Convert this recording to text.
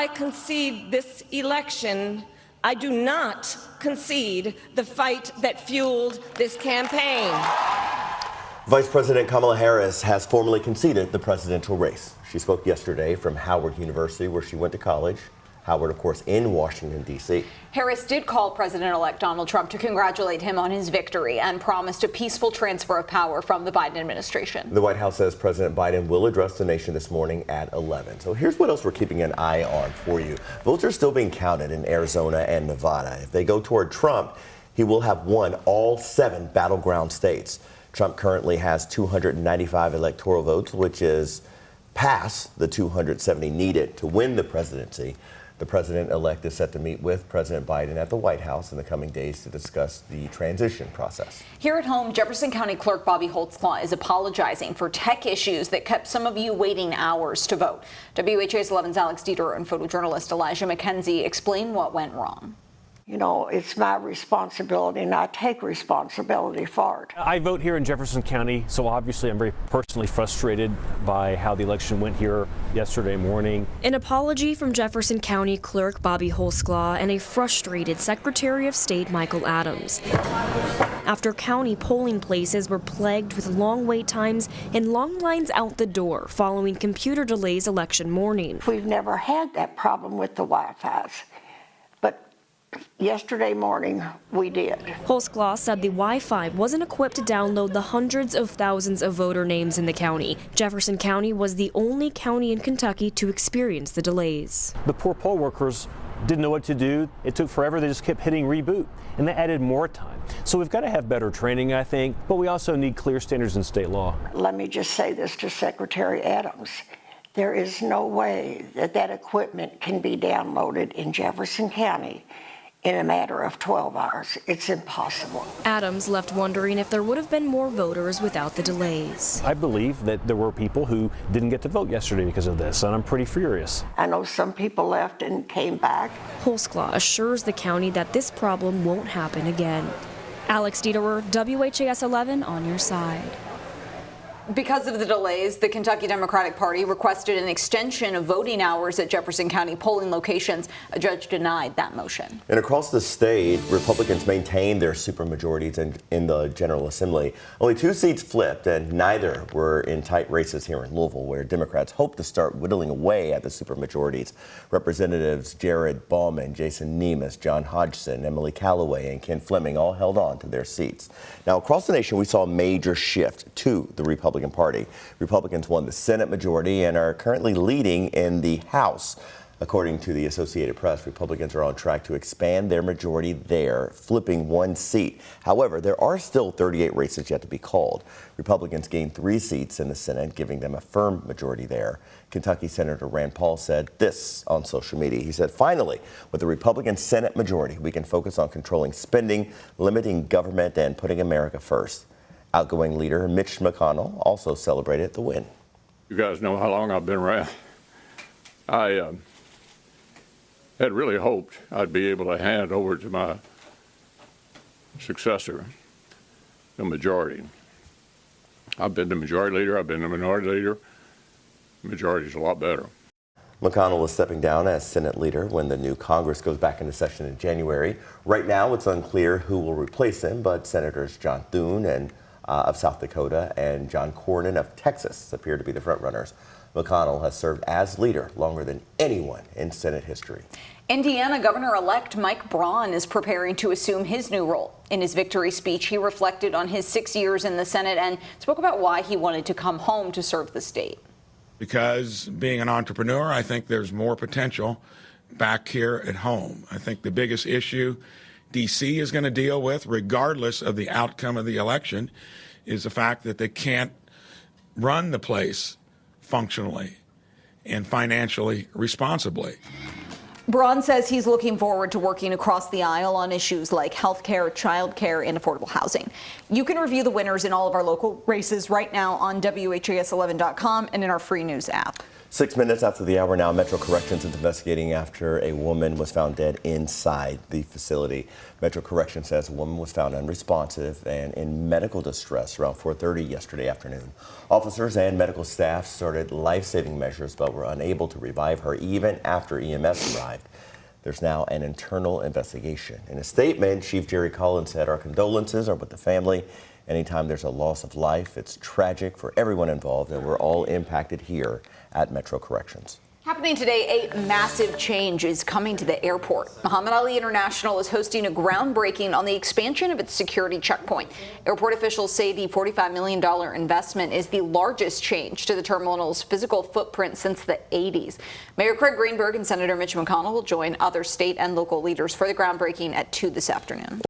I concede this election, I do not concede the fight that fueled this campaign. Vice President Kamala Harris has formally conceded the presidential race. She spoke yesterday from Howard University, where she went to college. Howard, of course, in Washington, D.C. Harris did call President-elect Donald Trump to congratulate him on his victory and promised a peaceful transfer of power from the Biden administration. The White House says President Biden will address the nation this morning at 11. So here's what else we're keeping an eye on for you. Votes are still being counted in Arizona and Nevada. If they go toward Trump, he will have won all 7 battleground states. Trump currently has 295 electoral votes, which is past the 270 needed to win the presidency. The president-elect is set to meet with President Biden at the White House in the coming days to discuss the transition process. Here at home, Jefferson County Clerk Bobby Holtzclaw is apologizing for tech issues that kept some of you waiting hours to vote. WHAS11's Alex Dieter and photojournalist Elijah McKenzie explain what went wrong. You know, it's my responsibility, and I take responsibility for it. I vote here in Jefferson County, so obviously I'm very personally frustrated by how the election went here yesterday morning. An apology from Jefferson County Clerk Bobby Holtzclaw and a frustrated Secretary of State Michael Adams, after county polling places were plagued with long wait times and long lines out the door following computer delays election morning. We've never had that problem with the Wi-Fi's, but yesterday morning, we did. Holtzclaw said the Wi-Fi wasn't equipped to download the hundreds of thousands of voter names in the county. Jefferson County was the only county in Kentucky to experience the delays. The poor poll workers didn't know what to do. It took forever. They just kept hitting reboot, and that added more time. So we've got to have better training, I think, but we also need clear standards in state law. Let me just say this to Secretary Adams. There is no way that that equipment can be downloaded in Jefferson County in a matter of 12 hours. It's impossible. Adams left wondering if there would have been more voters without the delays. I believe that there were people who didn't get to vote yesterday because of this, and I'm pretty furious. I know some people left and came back. Holtzclaw assures the county that this problem won't happen again. Alex Dieterer, WHAS 11 on your side. Because of the delays, the Kentucky Democratic Party requested an extension of voting hours at Jefferson County polling locations. A judge denied that motion. And across the state, Republicans maintained their supermajorities in the General Assembly. Only 2 seats flipped, and neither were in tight races here in Louisville, where Democrats hope to start whittling away at the supermajorities. Representatives Jared Bauman, Jason Nemes, John Hodgson, Emily Callaway, and Ken Fleming all held on to their seats. Now, across the nation, we saw a major shift to the Republican Party. Republicans won the Senate majority and are currently leading in the House. According to the Associated Press, Republicans are on track to expand their majority there, flipping 1 seat. However, there are still 38 races yet to be called. Republicans gained 3 seats in the Senate, giving them a firm majority there. Kentucky Senator Rand Paul said this on social media. He said, "Finally, with the Republican Senate majority, we can focus on controlling spending, limiting government, and putting America first." Outgoing leader Mitch McConnell also celebrated the win. You guys know how long I've been around. I had really hoped I'd be able to hand over to my successor the majority. I've been the majority leader, I've been the minority leader. The majority's a lot better. McConnell is stepping down as Senate leader when the new Congress goes back into session in January. Right now, it's unclear who will replace him, but Senators John Thune of South Dakota and John Cornyn of Texas appear to be the frontrunners. McConnell has served as leader longer than anyone in Senate history. Indiana Governor-elect Mike Braun is preparing to assume his new role. In his victory speech, he reflected on his 6 years in the Senate and spoke about why he wanted to come home to serve the state. Because being an entrepreneur, I think there's more potential back here at home. I think the biggest issue D.C. is going to deal with, regardless of the outcome of the election, is the fact that they can't run the place functionally and financially responsibly. Braun says he's looking forward to working across the aisle on issues like healthcare, childcare, and affordable housing. You can review the winners in all of our local races right now on WHAS11.com and in our free news app. 6 minutes after the hour now, Metro Corrections is investigating after a woman was found dead inside the facility. Metro Corrections says a woman was found unresponsive and in medical distress around 4:30 yesterday afternoon. Officers and medical staff started life-saving measures but were unable to revive her even after EMS arrived. There's now an internal investigation. In a statement, Chief Jerry Collins said, "Our condolences are with the family. Anytime there's a loss of life, it's tragic for everyone involved, and we're all impacted here at Metro Corrections." Happening today, a massive change is coming to the airport. Muhammad Ali International is hosting a groundbreaking on the expansion of its security checkpoint. Airport officials say the $45 million investment is the largest change to the terminal's physical footprint since the 80s. Mayor Craig Greenberg and Senator Mitch McConnell will join other state and local leaders for the groundbreaking at 2 this afternoon.